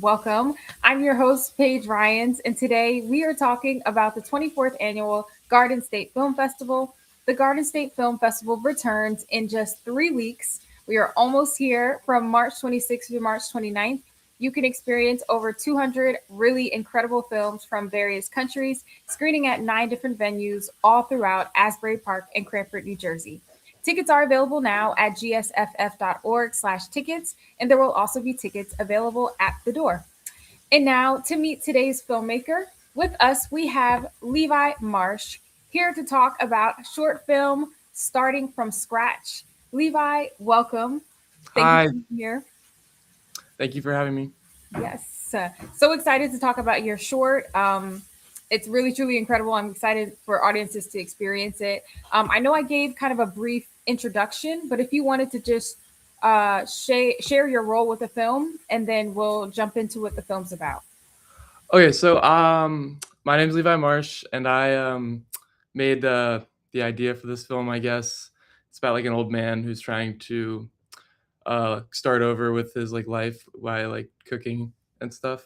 Welcome. I'm your host, Paige Ryans, and today we are talking about the 24th annual Garden State Film Festival. The Garden State Film Festival returns in just 3 weeks. We are almost here from March 26th to March 29th. You can experience over 200 really incredible films from various countries, screening at 9 different venues all throughout Asbury Park and Cranford, New Jersey. Tickets are available now at gsff.org/tickets, and there will also be tickets available at the door. And now to meet today's filmmaker, with us we have Levi Marsh here to talk about short film starting from scratch. Levi, welcome. Thank you Hi, for being here. thank you for having me. Yes. So excited to talk about your short. It's really, truly incredible. I'm excited for audiences to experience it. I know I gave kind of a brief introduction, but if you wanted to just share your role with the film, and then we'll jump into what the film's about. Okay, so my name's Levi Marsh, and I made the idea for this film. I guess it's about like an old man who's trying to start over with his like life by like cooking and stuff.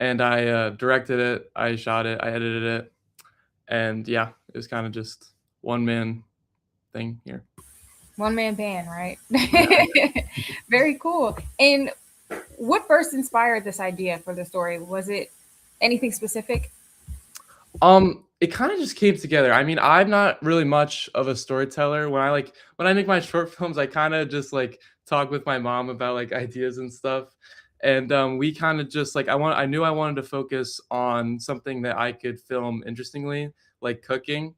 And I directed it, I shot it, I edited it, and yeah, it was kind of just one man thing here. One man band, right? Yeah. Very cool. And what first inspired this idea for the story? Was it anything specific? It kind of just came together. I mean, I'm not really much of a storyteller. When I make my short films, I kind of just like talk with my mom about like ideas and stuff. And we kind of just like I knew I wanted to focus on something that I could film interestingly, like cooking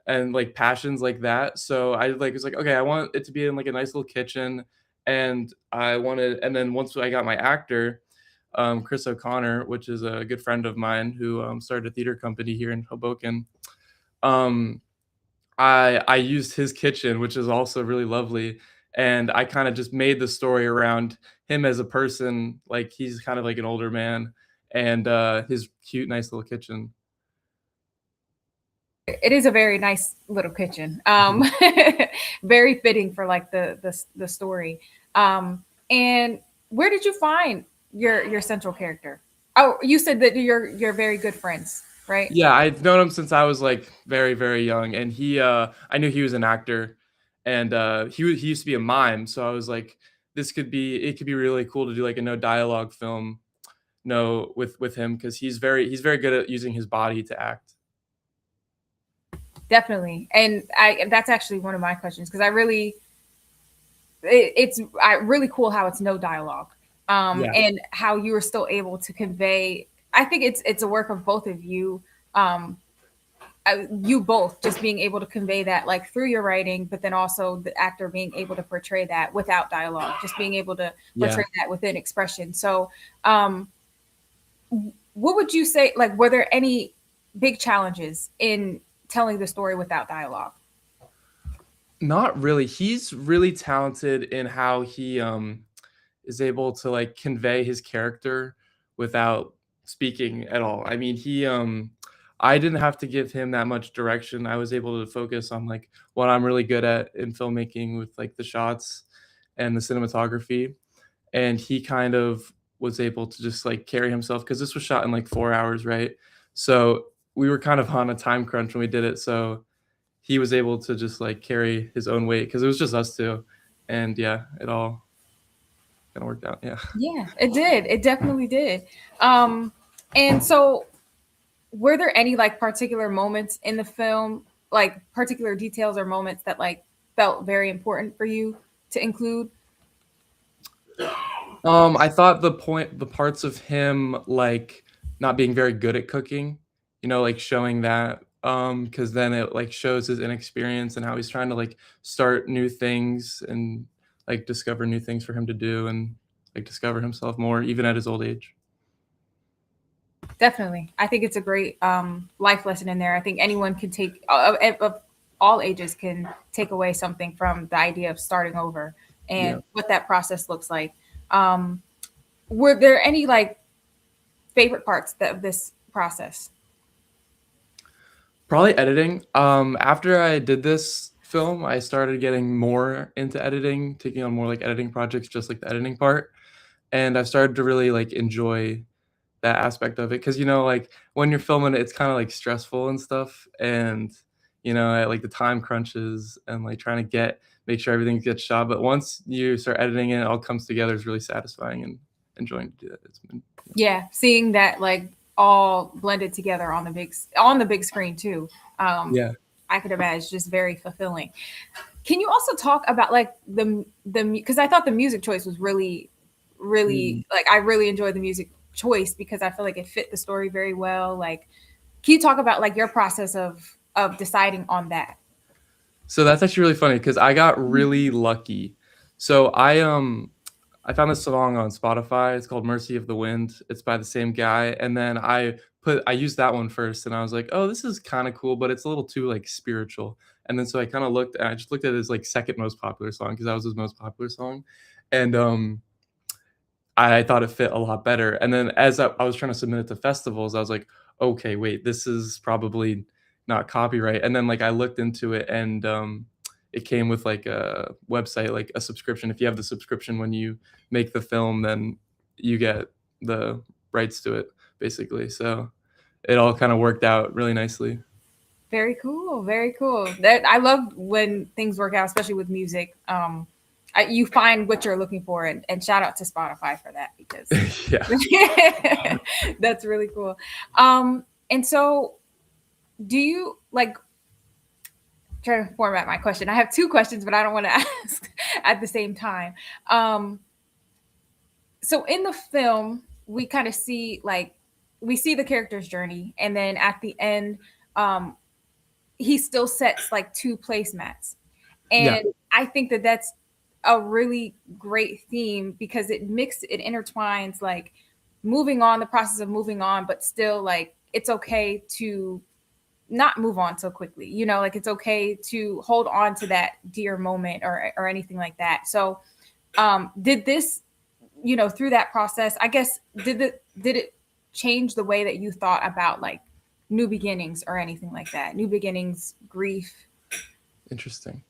and like passions like that. So I like was like, okay, I want it to be in like a nice little kitchen, and and then once I got my actor, Chris O'Connor, which is a good friend of mine who started a theater company here in Hoboken. Um, I used his kitchen, which is also really lovely, and I kind of just made the story around him as a person. Like he's kind of like an older man, and his cute, nice little kitchen. It is a very nice little kitchen. Very fitting for like the story. And where did you find your central character? Oh, you said that you're very good friends, right? Yeah, I've known him since I was like very, very young, and I knew he was an actor, and he used to be a mime, so I was like, it could be really cool to do like a no dialogue film, no with him because he's very good at using his body to act. Definitely. And I that's actually one of my questions because it's really cool how it's no dialogue, Yeah, and how you are still able to convey. I think it's a work of both of you. You both just being able to convey that like through your writing, but then also the actor being able to portray that without dialogue, just being able to yeah. portray that within expression. So, um, what would you say? Like, were there any big challenges in telling the story without dialogue? Not really. He's really talented in how he is able to like convey his character without speaking at all. I mean, I didn't have to give him that much direction. I was able to focus on like what I'm really good at in filmmaking with like the shots and the cinematography, and he kind of was able to just like carry himself because this was shot in like 4 hours, right? So we were kind of on a time crunch when we did it, so he was able to just like carry his own weight because it was just us two, and yeah, it all kind of worked out. Yeah. Yeah, it did. It definitely did. Um, and so, were there any like particular moments in the film, like particular details or moments that like felt very important for you to include? I thought the parts of him like not being very good at cooking, like showing that, because then it like shows his inexperience and how he's trying to like start new things and like discover new things for him to do and like discover himself more even at his old age. Definitely. I think it's a great life lesson in there. I think anyone can take, of all ages, can take away something from the idea of starting over Yeah. and what that process looks like. Um, were there any like favorite parts of this process? Probably editing. After I did this film, I started getting more into editing, taking on more like editing projects, just like the editing part. and I've started to really, like, enjoy that aspect of it because, like, when you're filming it, it's kinda, like, stressful and stuff, and, like, the time crunches and, like, trying to make sure everything gets shot, but once you start editing it all comes together, it's really satisfying and enjoying to do that. It's been Yeah, seeing that like all blended together on the big screen too. Um, yeah. I could imagine just very fulfilling. Can you also talk about like the because I thought the music choice was really Mm. like I really enjoyed the music choice because I feel like it fit the story very well. Like, can you talk about like your process of deciding on that? So that's actually really funny because I got really lucky. So I found this song on Spotify. It's called "Mercy of the Wind." It's by the same guy, and then I used that one first, and I was like, "Oh, this is kinda cool, but it's a little too, like, spiritual." And then so I just looked at his, like, 2nd most popular song because that was his most popular song, and, I thought it fit a lot better, and then as I was trying to submit it to festivals, I was like, "Okay, wait, this is probably not copyright," and then, like, I looked into it and, it came with, like, a website, like, a subscription. If you have the subscription when you make the film, then you get the rights to it, basically, so it all kinda worked out really nicely. Very cool, very cool. That I love when things work out, especially with music. You find what you're looking for, and shout out to Spotify for that because Yeah. that's really cool. And so, do you like try to format my question? I have two questions, but I don't want to ask at the same time. Um, so in the film, we kind of see like we see the character's journey, and then at the end, um, he still sets like two placemats. Yeah. And I think that that's a really great theme because it intertwines like moving on, the process of moving on, but still like it's okay to not move on so quickly. Like it's okay to hold on to that dear moment or anything like that. So did this, through that process, I guess did it change the way that you thought about like new beginnings or anything like that? New beginnings, grief. Interesting.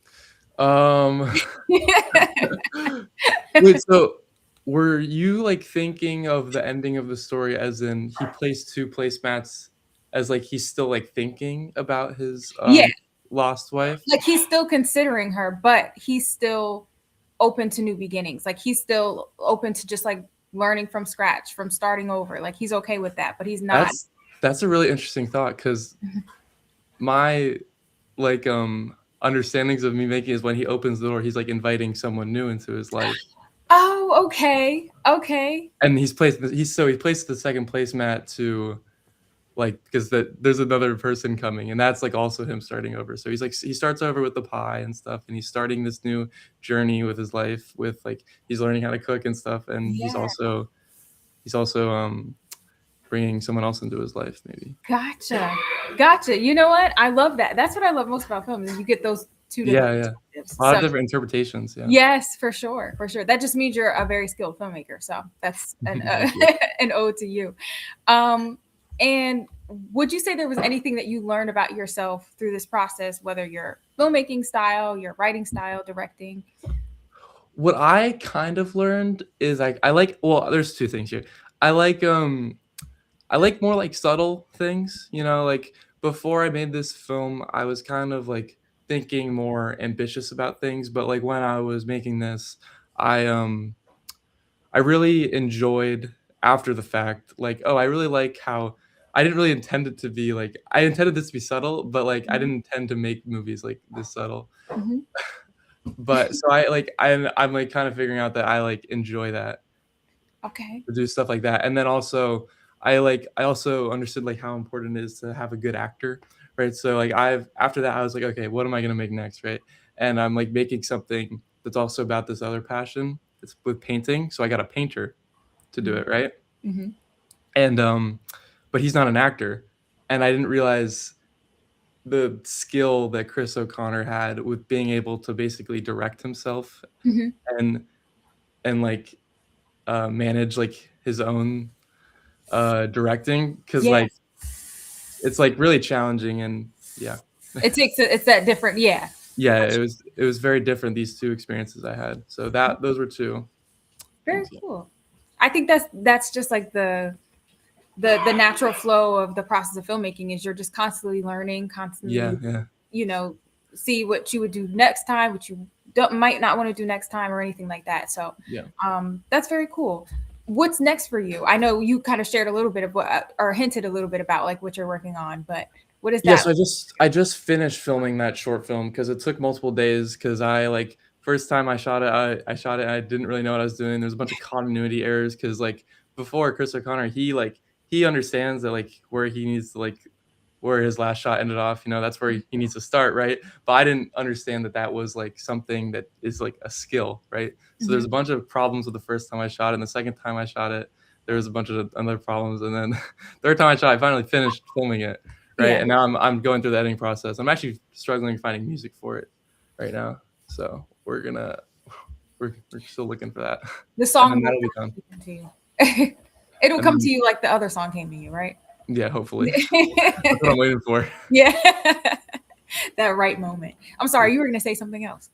Um Wait, so were you, like, thinking of the ending of the story as in he placed 2 placemats as, like, he's still, like, thinking about his, Yeah, lost wife? like he's still considering her, but he's still open to new beginnings. Like he's still open to just like learning from scratch, from starting over. Like he's okay with that, but he's not. That's that's a really interesting thought because my, like, understandings of me making is when he opens the door, he's, like, inviting someone new into his life, Oh, okay. Okay. and he placed the 2nd placemat to, like, because there's another person coming, and that's, like, also him starting over. So he starts over with the pie and stuff, and he's starting this new journey with his life with, like, he's learning how to cook and stuff, and Yeah. he's also, bringing someone else into his life maybe. Gotcha. Gotcha. You know what? I love that. That's what I love most about film is you get those two different Yeah, yeah. perspectives. A lot of So different interpretations, yeah. yes, for sure, for sure. That just means you're a very skilled filmmaker. So that's an Thank you. an ode to you. Um, and would you say there was anything that you learned about yourself through this process, whether your filmmaking style, your writing style, directing? What I kind of learned is, like, I like well, there's 2 things here. I like, I like more, like, subtle things, like, before I made this film, I was kind of, like, thinking more ambitious about things, but, like, when I was making this, I, um, I really enjoyed after the fact, like, oh, I really like how I didn't really intend it to be, like I intended this to be subtle, but, like, I Mhm, didn't intend to make movies, like, this subtle. mhm. But so I'm, like, kind of figuring out that I, like, enjoy that. Okay. To do stuff like that. And then also, I also understood, like, how important it is to have a good actor, right? So, like, I've after that, I was like, "Okay, what am I gonna make next?" Right? And I'm, like, making something that's also about this other passion. It's with painting, so I got a painter to do Mhm, it, right? mhm, And, but he's not an actor, and I didn't realize the skill that Chris O'Connor had with being able to basically direct himself mhm. and like, manage, like, his own directing because Yeah. like it's like really challenging and yeah. It's that different. Yeah. Yeah, it was very different these 2 experiences I had. So those were 2 Very things. Yeah. cool. I think that's just like the natural flow of the process of filmmaking is you're just constantly learning, Yeah, constantly, yeah, you know, see what you would do next time, what you might not want to do next time, or anything like that. So, yeah. that's very cool. What's next for you? I know you kind of shared a little bit of what, or hinted a little bit about like what you're working on, but what is Yeah, that? so I just finished filming that short film because it took multiple days. Because I, like, first time I shot it, I shot it, I didn't really know what I was doing. There's a bunch of continuity errors because, like, before Chris O'Connor, he understands that, like, where he needs to, like, where his last shot ended off, that's where he needs to start, right? But I didn't understand that that was, like, something that is, like, a skill, right? So there's Mhm. a bunch of problems with the first time I shot it, and the second time I shot it, there was a bunch of other problems, and then third time I shot, I finally finished filming it, right? Yeah. And now I'm going through the editing process. I'm actually struggling finding music for it right now, so we're still looking for that, The and then song will that'll be done, come to you. It'll and come to then you like the other song came to you, right? yeah, hopefully. That's what I'm waiting for. Yeah. That right moment. I'm Yeah. sorry, you were gonna say something else.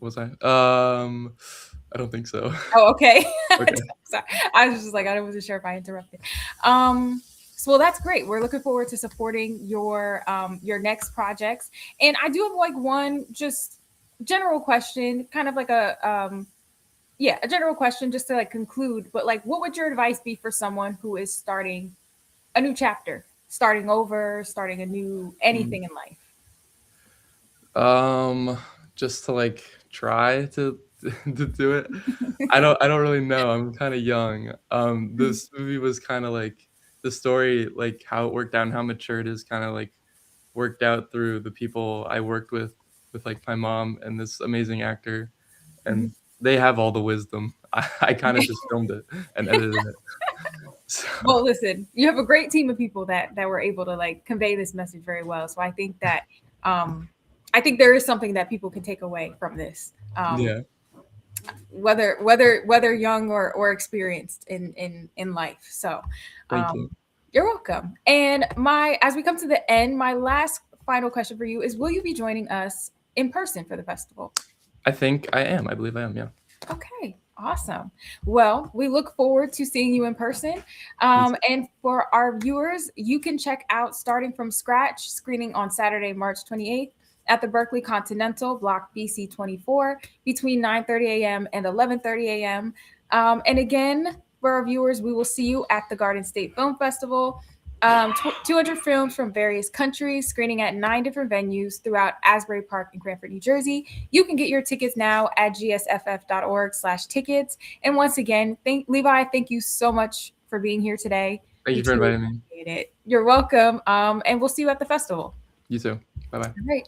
Was I? I don't think so. Oh, okay. Okay. Sorry. I was just like, I wasn't sure if I interrupted. Um, so well, that's great. We're looking forward to supporting your next projects. And I do have like one just general question, kind of like a general question just to like conclude. But like, what would your advice be for someone who is starting a new chapter, starting over, starting a new Mm. anything in life? Um, just to, like, try to to do it. I don't really know. I'm kind of young. This movie was kind of like the story, like how it worked out and how mature it is, kind of like worked out through the people I worked with like my mom and this amazing actor, and they have all the wisdom. I kind of just filmed it and edited it. So Well, listen, you have a great team of people that were able to like convey this message very well. So um I think there is something that people can take away from this. yeah, Whether young or experienced in life. So, thank you. you're welcome. And my as we come to the end, my last final question for you is: will you be joining us in person for the festival? I think I am. I believe I am. Yeah. Okay, awesome. Well, we look forward to seeing you in person. Me too. And for our viewers, you can check out Starting from Scratch screening on Saturday, March 28th at the Berkeley Continental, Block BC 24, between 9:30 a.m. and 11:30 a.m. And again, for our viewers, we will see you at the Garden State Film Festival. 200 films from various countries screening at 9 different venues throughout Asbury Park and Cranford, New Jersey. You can get your tickets now at gsff.org/tickets. And once again, Levi, thank you so much for being here today. Thank We you for truly inviting me. appreciate it. You're welcome. And we'll see you at the festival. You too. Bye bye. All right.